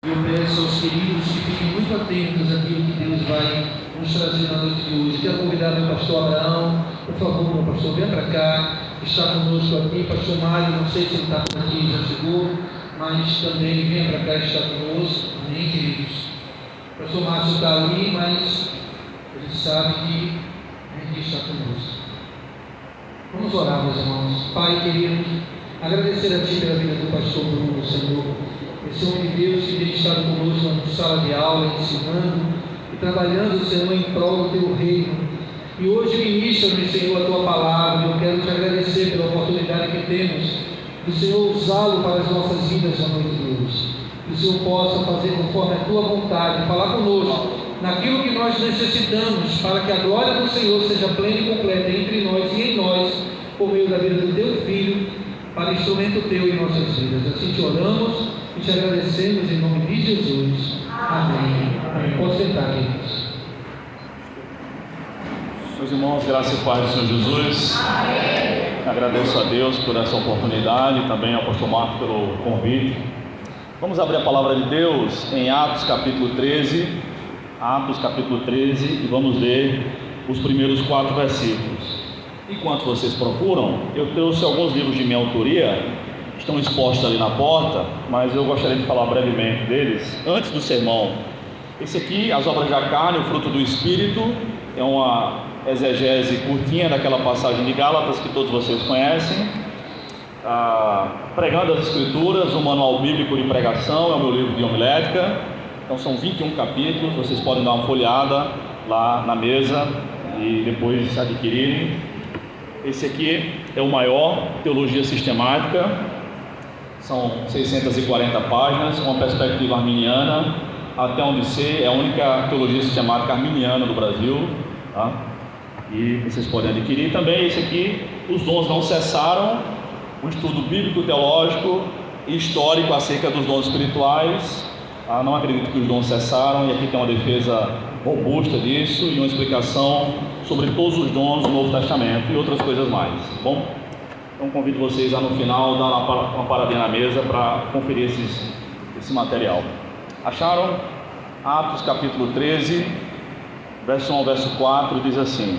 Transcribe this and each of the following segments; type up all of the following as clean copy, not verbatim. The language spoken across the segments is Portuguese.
Eu peço aos queridos que fiquem muito atentos àquilo que Deus vai nos trazer na noite de hoje. Quero convidar meu pastor Abraão, por favor, meu pastor, venha para cá, está conosco aqui. Pastor Mário, não sei se ele está por aqui, já chegou, mas também venha para cá, está conosco. Amém, queridos? O pastor Márcio está ali, mas ele sabe que aqui está conosco. Vamos orar, meus irmãos. Pai querido, agradecer a Ti pela vida do pastor Bruno, Senhor. Esse homem de Deus que tem estado conosco na sala de aula, ensinando e trabalhando, Senhor, em prol do Teu reino. E hoje ministra-me, Senhor, a Tua palavra. Eu quero Te agradecer pela oportunidade que temos do Senhor usá-lo para as nossas vidas na noite de hoje. Que o Senhor possa fazer conforme a Tua vontade, falar conosco naquilo que nós necessitamos, para que a glória do Senhor seja plena e completa entre nós e em nós, por meio da vida do Teu Filho, para instrumento Teu em nossas vidas. Assim Te oramos e Te agradecemos em nome de Jesus. Amém. Amém. Pode sentar, queridos. Meus irmãos, graça e paz do Senhor Jesus. Amém. Agradeço a Deus por essa oportunidade, também ao pastor Marco pelo convite. Vamos abrir a palavra de Deus em Atos capítulo 13. Atos capítulo 13, e vamos ler os primeiros 4 versículos. Enquanto vocês procuram, eu trouxe alguns livros de minha autoria, que estão expostos ali na porta, mas eu gostaria de falar brevemente deles, antes do sermão. Esse aqui, As Obras da Carne, o Fruto do Espírito, é uma exegese curtinha daquela passagem de Gálatas que todos vocês conhecem. Pregando as Escrituras, um manual bíblico de pregação, é o meu livro de homilética. Então são 21 capítulos, vocês podem dar uma folhada lá na mesa e depois adquirirem. Esse aqui é o maior, Teologia Sistemática, são 640 páginas, uma perspectiva arminiana, até onde sei, é a única teologia sistemática arminiana do Brasil, tá? E vocês podem adquirir também. Esse aqui, Os Dons Não Cessaram, um estudo bíblico, teológico e histórico acerca dos dons espirituais. Não acredito que os dons cessaram, e aqui tem uma defesa robusta disso e uma explicação sobre todos os dons do Novo Testamento e outras coisas mais, tá bom? Então convido vocês a no final dar uma paradinha na mesa para conferir esse material. Acharam? Atos capítulo 13, verso 1 ao verso 4, diz assim: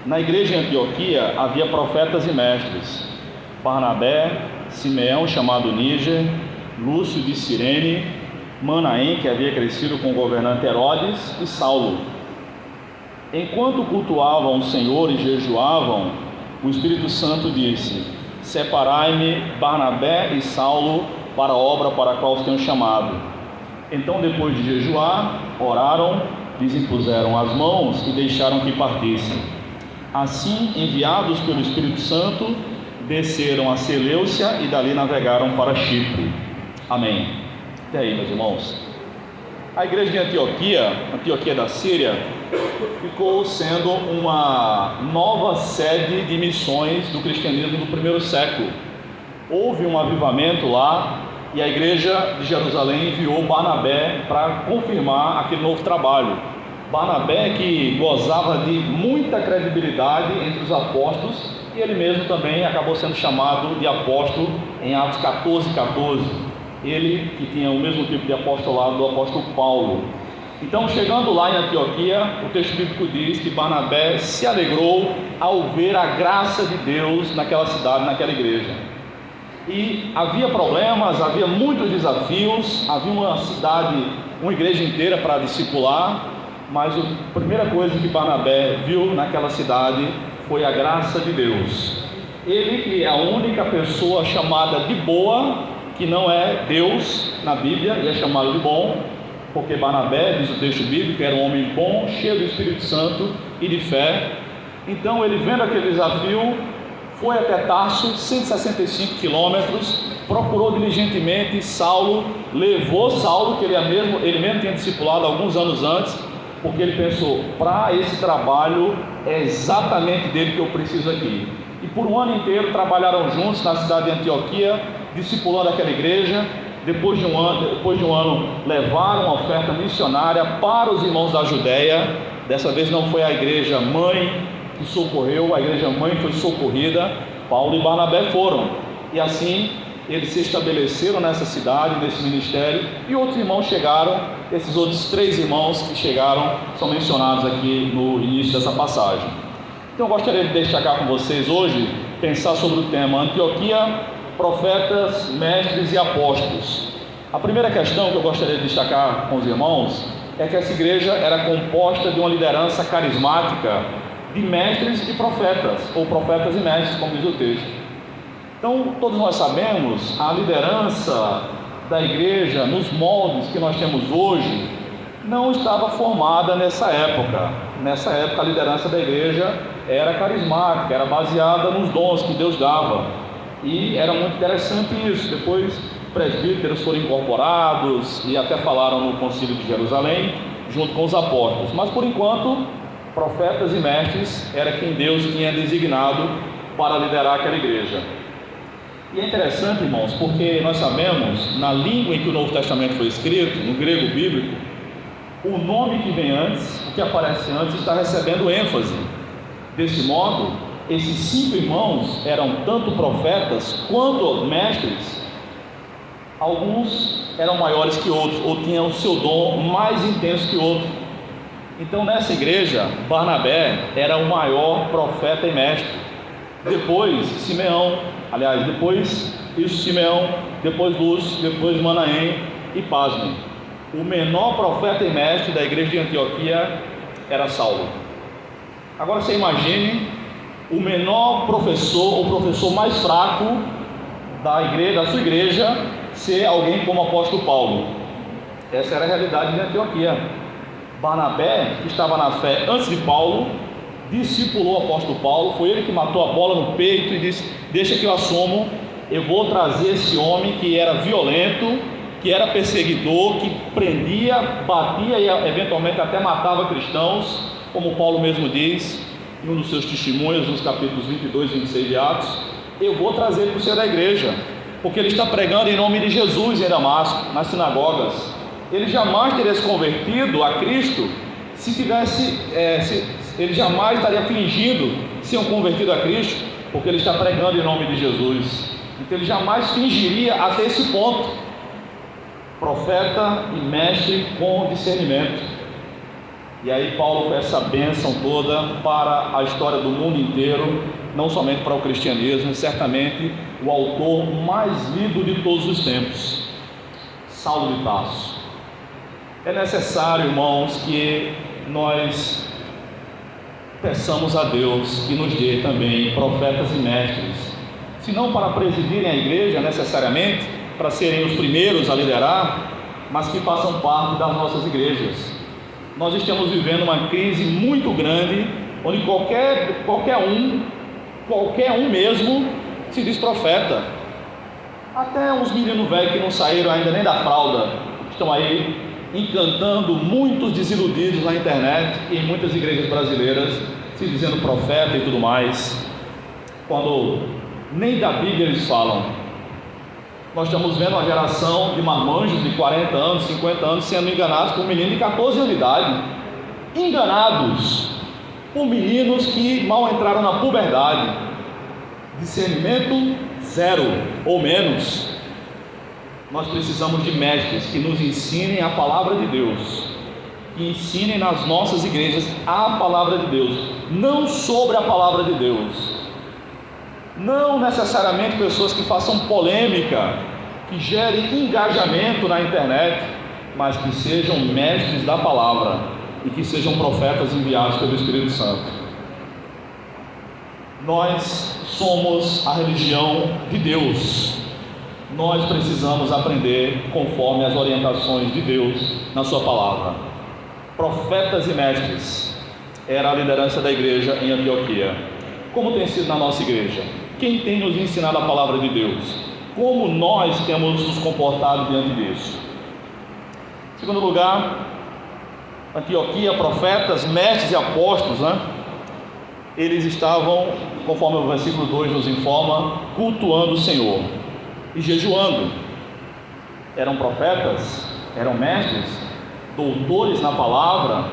Na igreja em Antioquia havia profetas e mestres: Barnabé, Simeão chamado Níger, Lúcio de Cirene, Manaém, que havia crescido com o governante Herodes, e Saulo. Enquanto cultuavam o Senhor e jejuavam, o Espírito Santo disse: Separai-me Barnabé e Saulo para a obra para a qual os tenho chamado. Então, depois de jejuar, oraram, lhes impuseram as mãos e deixaram que partissem. Assim, enviados pelo Espírito Santo, desceram a Seleucia e dali navegaram para Chipre. Amém. E aí, meus irmãos, a igreja de Antioquia da Síria, ficou sendo uma nova sede de missões do cristianismo do primeiro século. Houve um avivamento lá e a igreja de Jerusalém enviou Barnabé para confirmar aquele novo trabalho. Barnabé, que gozava de muita credibilidade entre os apóstolos, e ele mesmo também acabou sendo chamado de apóstolo em Atos 14:14. Ele que tinha o mesmo tipo de apostolado do apóstolo Paulo. Então, chegando lá em Antioquia, o texto bíblico diz que Barnabé se alegrou ao ver a graça de Deus naquela cidade, naquela igreja. E havia problemas, havia muitos desafios, havia uma cidade, uma igreja inteira para discipular, mas a primeira coisa que Barnabé viu naquela cidade foi a graça de Deus. Ele, que é a única pessoa chamada de boa, que não é Deus na Bíblia, e é chamado de bom, porque Barnabé, diz o texto bíblico, era um homem bom, cheio do Espírito Santo e de fé. Então ele, vendo aquele desafio, foi até Tarso, 165 quilômetros, procurou diligentemente Saulo, levou Saulo, que ele mesmo tinha discipulado alguns anos antes, porque ele pensou: para esse trabalho é exatamente dele que eu preciso aqui. E por um ano inteiro trabalharam juntos na cidade de Antioquia, discipulando aquela igreja. Depois de um ano levaram uma oferta missionária para os irmãos da Judéia. Dessa vez não foi a igreja mãe que socorreu, a igreja mãe foi socorrida. Paulo e Barnabé foram, e assim eles se estabeleceram nessa cidade, nesse ministério, e outros irmãos chegaram. Esses outros 3 irmãos que chegaram são mencionados aqui no início dessa passagem. Então eu gostaria de destacar com vocês hoje, pensar sobre o tema Antioquia, profetas, mestres e apóstolos. A primeira questão que eu gostaria de destacar com os irmãos é que essa igreja era composta de uma liderança carismática de mestres e profetas, ou profetas e mestres, como diz o texto. Então, todos nós sabemos, a liderança da igreja, nos moldes que nós temos hoje, não estava formada nessa época. Nessa época, a liderança da igreja era carismática, era baseada nos dons que Deus dava. E era muito interessante isso. Depois, presbíteros foram incorporados e até falaram no Concílio de Jerusalém, junto com os apóstolos. Mas, por enquanto, profetas e mestres era quem Deus tinha designado para liderar aquela igreja. E é interessante, irmãos, porque nós sabemos, na língua em que o Novo Testamento foi escrito, no grego bíblico, o nome que vem antes, o que aparece antes, está recebendo ênfase. Desse modo, esses 5 irmãos eram tanto profetas quanto mestres. Alguns eram maiores que outros, ou tinham o seu dom mais intenso que outro. Então, nessa igreja, Barnabé era o maior profeta e mestre. Depois Simeão, depois Lúcio, depois Manaém, e pasmem, o menor profeta e mestre da igreja de Antioquia era Saulo. Agora você imagine o menor professor, o professor mais fraco da sua igreja, ser alguém como o apóstolo Paulo. Essa era a realidade de Antioquia. Barnabé, que estava na fé antes de Paulo, discipulou o apóstolo Paulo. Foi ele que matou a bola no peito e disse: deixa que eu assumo, eu vou trazer esse homem que era violento, que era perseguidor, que prendia, batia e eventualmente até matava cristãos, como Paulo mesmo diz em um dos seus testemunhos, nos capítulos 22 e 26 de Atos. Eu vou trazer ele para o seio da igreja, porque ele está pregando em nome de Jesus em Damasco, nas sinagogas. Ele jamais teria se convertido a Cristo ele jamais estaria fingindo ser um convertido a Cristo, porque ele está pregando em nome de Jesus. Então ele jamais fingiria até esse ponto. Profeta e mestre com discernimento. E aí Paulo foi essa bênção toda para a história do mundo inteiro, não somente para o cristianismo, certamente o autor mais lido de todos os tempos, Saulo de Tarso. É necessário, irmãos, que nós peçamos a Deus que nos dê também profetas e mestres, se não para presidirem a igreja necessariamente, para serem os primeiros a liderar, mas que façam parte das nossas igrejas. Nós estamos vivendo uma crise muito grande, onde qualquer um mesmo se diz profeta. Até uns meninos velhos que não saíram ainda nem da fralda estão aí encantando muitos desiludidos na internet e em muitas igrejas brasileiras, se dizendo profeta e tudo mais, quando nem da Bíblia eles falam. Nós estamos vendo uma geração de marmanjos de 40 anos, 50 anos sendo enganados por um menino de 14 anos de idade, enganados por meninos que mal entraram na puberdade, discernimento zero ou menos. Nós precisamos de mestres que nos ensinem a palavra de Deus, que ensinem nas nossas igrejas a palavra de Deus, não sobre a palavra de Deus. Não necessariamente pessoas que façam polêmica, que gerem engajamento na internet, mas que sejam mestres da palavra e que sejam profetas enviados pelo Espírito Santo. Nós somos a religião de Deus. Nós precisamos aprender conforme as orientações de Deus na sua palavra. Profetas e mestres era a liderança da igreja em Antioquia. Como tem sido na nossa igreja? Quem tem nos ensinado a palavra de Deus? Como nós temos nos comportado diante disso? Em segundo lugar, Antioquia, profetas, mestres e apóstolos, eles estavam, conforme o versículo 2 nos informa, cultuando o Senhor e jejuando. Eram profetas, eram mestres, doutores na palavra,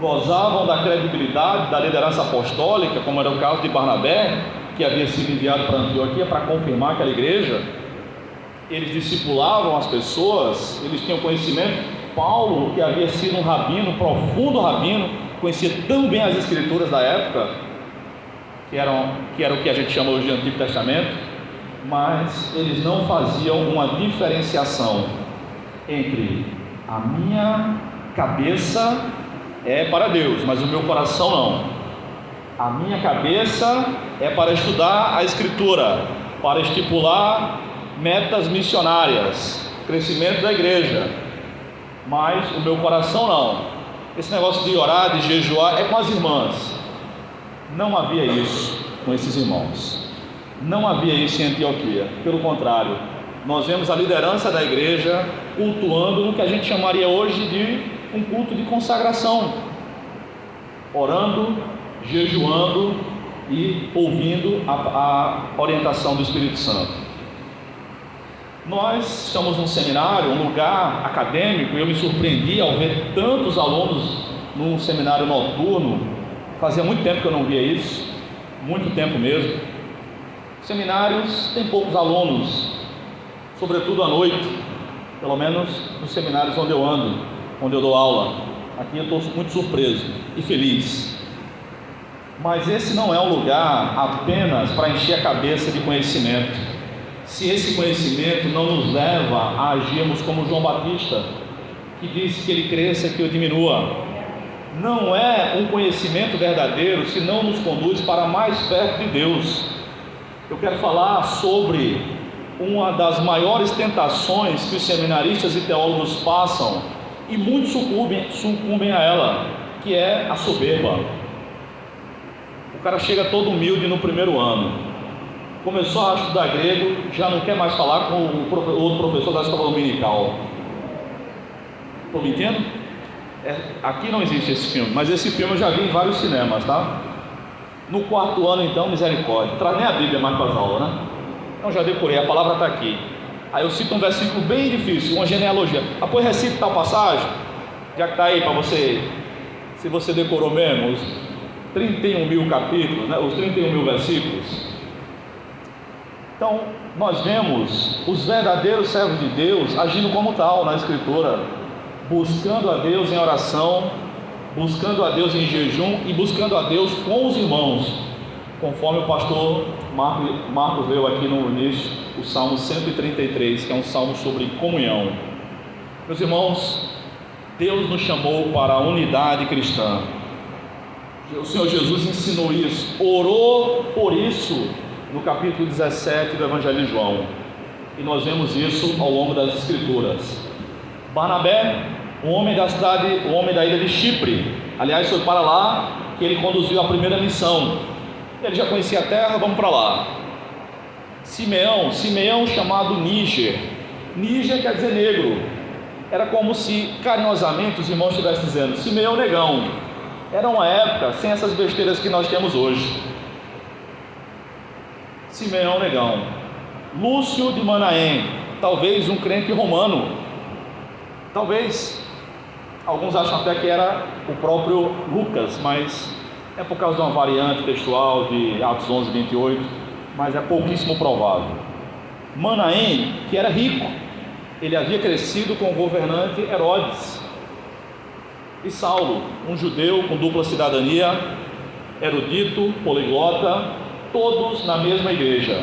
gozavam da credibilidade da liderança apostólica, como era o caso de Barnabé, que havia sido enviado para Antioquia para confirmar aquela igreja, eles discipulavam as pessoas, eles tinham conhecimento. Paulo, que havia sido um rabino, profundo rabino, conhecia tão bem as escrituras da época, que era o que a gente chama hoje de Antigo Testamento, mas eles não faziam uma diferenciação entre a minha cabeça é para Deus, mas o meu coração não. A minha cabeça é para estudar a Escritura, para estipular metas missionárias, crescimento da igreja, mas o meu coração não. Esse negócio de orar, de jejuar é com as irmãs. Não havia isso com esses irmãos, não havia isso em Antioquia. Pelo contrário, nós vemos a liderança da igreja cultuando no que a gente chamaria hoje de um culto de consagração, orando, jejuando e ouvindo a orientação do Espírito Santo. Nós estamos num seminário, um lugar acadêmico, e eu me surpreendi ao ver tantos alunos num seminário noturno. Fazia muito tempo que eu não via isso, muito tempo mesmo. Seminários têm poucos alunos, sobretudo à noite, pelo menos nos seminários onde eu ando, onde eu dou aula. Aqui eu estou muito surpreso e feliz. Mas esse não é um lugar apenas para encher a cabeça de conhecimento. Se esse conhecimento não nos leva a agirmos como João Batista, que disse que ele cresça e que eu diminua, não é um conhecimento verdadeiro se não nos conduz para mais perto de Deus. Eu quero falar sobre uma das maiores tentações que os seminaristas e teólogos passam, e muitos sucumbem a ela, que é a soberba. O cara chega todo humilde no primeiro ano, começou a estudar grego, já não quer mais falar com o outro professor da escola dominical. Estou mentindo? Aqui não existe esse filme, mas esse filme eu já vi em vários cinemas, tá? No quarto ano, então, misericórdia, traz nem a Bíblia mais para as aulas, né? Então já decorei, a palavra está aqui. Aí eu cito um versículo bem difícil, uma genealogia. Depois recite tal passagem, já que está aí para você, se você decorou mesmo, os 31 mil capítulos, né? Os 31 mil versículos. Então, nós vemos os verdadeiros servos de Deus agindo como tal na Escritura, buscando a Deus em oração, buscando a Deus em jejum e buscando a Deus com os irmãos, conforme o pastor Marcos leu aqui no início, o Salmo 133, que é um salmo sobre comunhão. Meus irmãos, Deus nos chamou para a unidade cristã. O Senhor Jesus ensinou isso, orou por isso no capítulo 17 do Evangelho de João, e nós vemos isso ao longo das Escrituras. Barnabé, um homem da ilha de Chipre, aliás, foi para lá que ele conduziu a primeira missão. Ele já conhecia a terra, vamos para lá. Simeão chamado Níger quer dizer negro. Era como se carinhosamente os irmãos estivessem dizendo: Simeão negão. Era uma época sem essas besteiras que nós temos hoje. Simeão negão. Lúcio de Manaém, talvez um crente romano, talvez. Alguns acham até que era o próprio Lucas, mas é por causa de uma variante textual de Atos 11, 28, mas é pouquíssimo provável. Manaém, que era rico, ele havia crescido com o governante Herodes. E Saulo, um judeu com dupla cidadania, erudito, poliglota, todos na mesma igreja.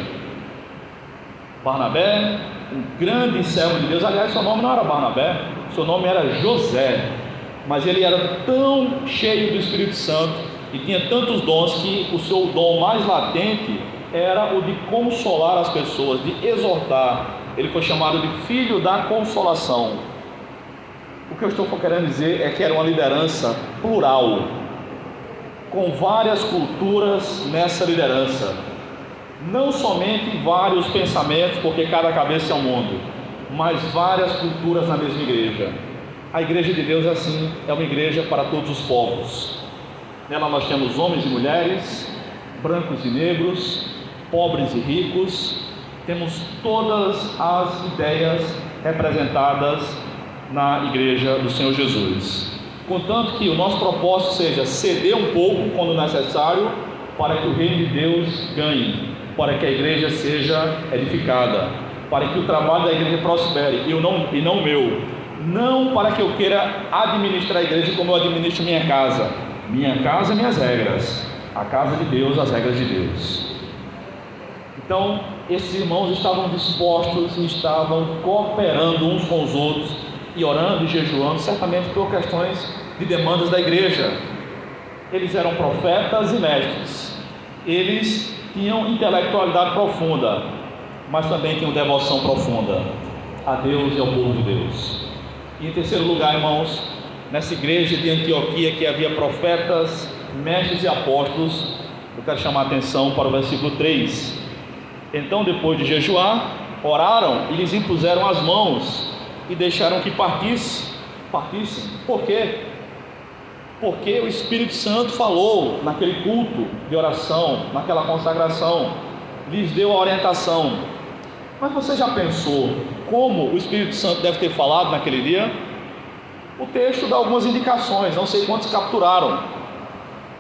Barnabé, um grande servo de Deus, aliás, seu nome não era Barnabé, seu nome era José, mas ele era tão cheio do Espírito Santo e tinha tantos dons que o seu dom mais latente era o de consolar as pessoas, de exortar. Ele foi chamado de filho da consolação. O que eu estou querendo dizer é que era uma liderança plural, com várias culturas nessa liderança, não somente vários pensamentos, porque cada cabeça é um mundo, mas várias culturas na mesma igreja. A igreja de Deus é assim, é uma igreja para todos os povos. Nela nós temos homens e mulheres, brancos e negros, pobres e ricos, temos todas as ideias representadas na igreja do Senhor Jesus. Contanto que o nosso propósito seja ceder um pouco quando necessário, para que o reino de Deus ganhe, para que a igreja seja edificada. para que o trabalho da igreja prospere e não o meu. Não para que eu queira administrar a igreja como eu administro minha casa. Minha casa, minhas regras. A casa de Deus, as regras de Deus. Então, esses irmãos estavam dispostos e estavam cooperando uns com os outros e orando e jejuando, certamente por questões de demandas da igreja. Eles eram profetas e mestres. Eles tinham intelectualidade profunda, mas também tinham devoção profunda a Deus e ao povo de Deus. E em terceiro lugar, irmãos, nessa igreja de Antioquia que havia profetas, mestres e apóstolos, eu quero chamar a atenção para o versículo 3. Então, depois de jejuar, oraram e lhes impuseram as mãos e deixaram que partissem. Por quê? Porque o Espírito Santo falou naquele culto de oração, naquela consagração, lhes deu a orientação. Mas você já pensou como o Espírito Santo deve ter falado naquele dia? O texto dá algumas indicações, não sei quantos capturaram.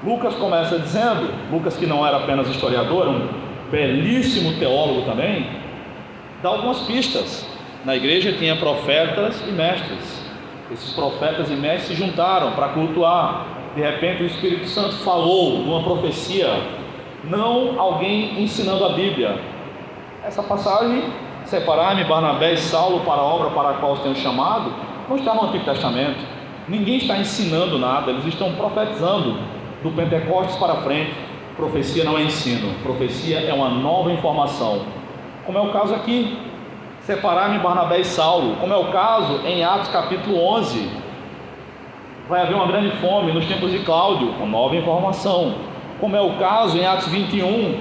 Lucas começa dizendo, Lucas, que não era apenas historiador, um belíssimo teólogo também, dá algumas pistas. Na igreja tinha profetas e mestres. Esses profetas e mestres se juntaram para cultuar. De repente o Espírito Santo falou numa profecia, não alguém ensinando a Bíblia. Essa passagem, separar-me Barnabé e Saulo para a obra para a qual os tenho chamado, não está no Antigo Testamento. Ninguém está ensinando nada, eles estão profetizando do Pentecostes para frente. Profecia não é ensino, profecia é uma nova informação, como é o caso aqui. Separar-me Barnabé e Saulo, como é o caso em Atos capítulo 11. Vai haver uma grande fome nos tempos de Cláudio, uma nova informação, como é o caso em Atos 21.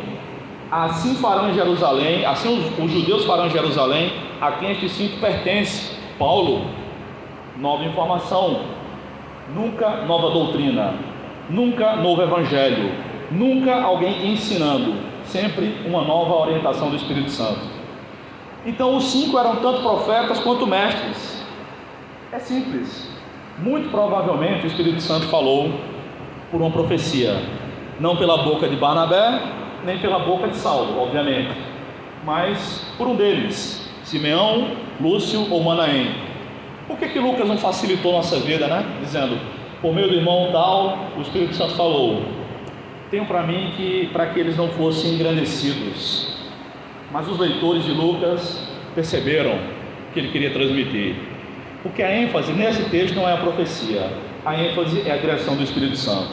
Assim farão em Jerusalém, assim os judeus farão em Jerusalém a quem este cinto pertence. Paulo, nova informação. Nunca nova doutrina, nunca novo evangelho, nunca alguém ensinando, sempre uma nova orientação do Espírito Santo. Então os 5 eram tanto profetas quanto mestres. É simples. Muito provavelmente o Espírito Santo falou por uma profecia, não pela boca de Barnabé, nem pela boca de Saulo, obviamente, mas por um deles, Simeão, Lúcio ou Manaém. Por que Lucas não facilitou nossa vida, né? Dizendo, por meio do irmão tal, o Espírito Santo falou. Tenho para mim que para que eles não fossem engrandecidos. Mas os leitores de Lucas perceberam o que ele queria transmitir. Porque a ênfase nesse texto não é a profecia, a ênfase é a direção do Espírito Santo.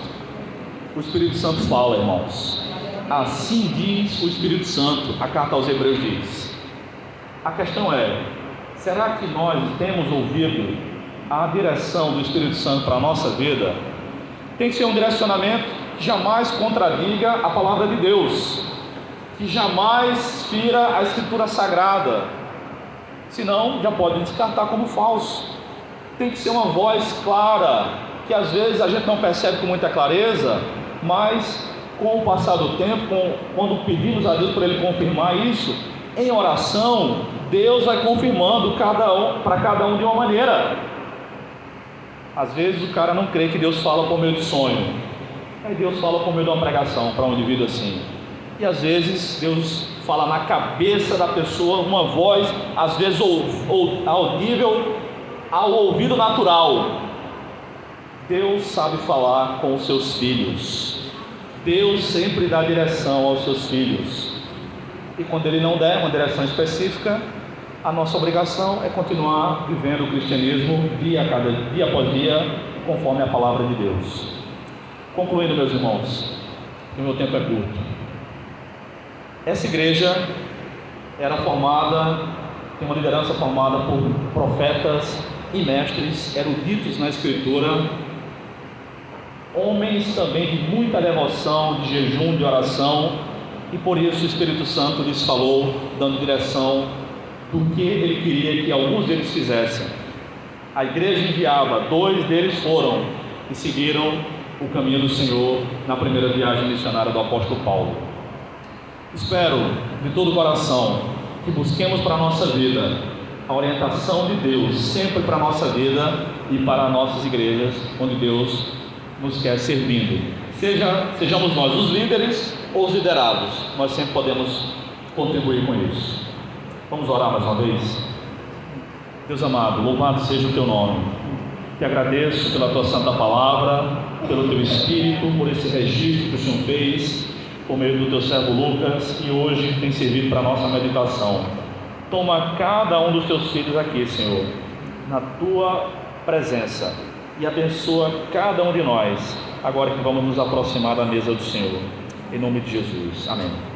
O Espírito Santo fala, irmãos. Assim diz o Espírito Santo, a carta aos Hebreus diz. A questão é, será que nós temos ouvido a direção do Espírito Santo para a nossa vida? Tem que ser um direcionamento que jamais contradiga a palavra de Deus, que jamais fira a Escritura Sagrada, senão já pode descartar como falso. Tem que ser uma voz clara, que às vezes a gente não percebe com muita clareza, mas com o passar do tempo, quando pedimos a Deus para Ele confirmar isso, em oração, Deus vai confirmando para cada um de uma maneira. Às vezes o cara não crê que Deus fala por meio de sonho, aí Deus fala por meio de uma pregação para um indivíduo assim. E às vezes Deus fala na cabeça da pessoa, uma voz, às vezes audível ao ouvido natural. Deus sabe falar com os seus filhos. Deus sempre dá direção aos seus filhos. E quando Ele não der uma direção específica, a nossa obrigação é continuar vivendo o cristianismo dia após dia, conforme a palavra de Deus. Concluindo, meus irmãos, que o meu tempo é curto. Essa igreja era formada, tem uma liderança formada por profetas e mestres, eruditos na Escritura, homens também de muita devoção, de jejum, de oração, e por isso o Espírito Santo lhes falou, dando direção do que Ele queria que alguns deles fizessem. A igreja enviava, 2 deles foram e seguiram o caminho do Senhor na primeira viagem missionária do apóstolo Paulo. Espero de todo o coração que busquemos para a nossa vida a orientação de Deus, sempre para a nossa vida e para nossas igrejas, onde Deus nos quer servindo. Sejamos nós os líderes ou os liderados, nós sempre podemos contribuir com isso. Vamos orar mais uma vez? Deus amado, louvado seja o teu nome. Te agradeço pela tua santa palavra, pelo teu Espírito, por esse registro que o Senhor fez por meio do teu servo Lucas, e hoje tem servido para a nossa meditação. Toma cada um dos teus filhos aqui, Senhor, na tua presença, e abençoa cada um de nós, agora que vamos nos aproximar da mesa do Senhor. Em nome de Jesus. Amém.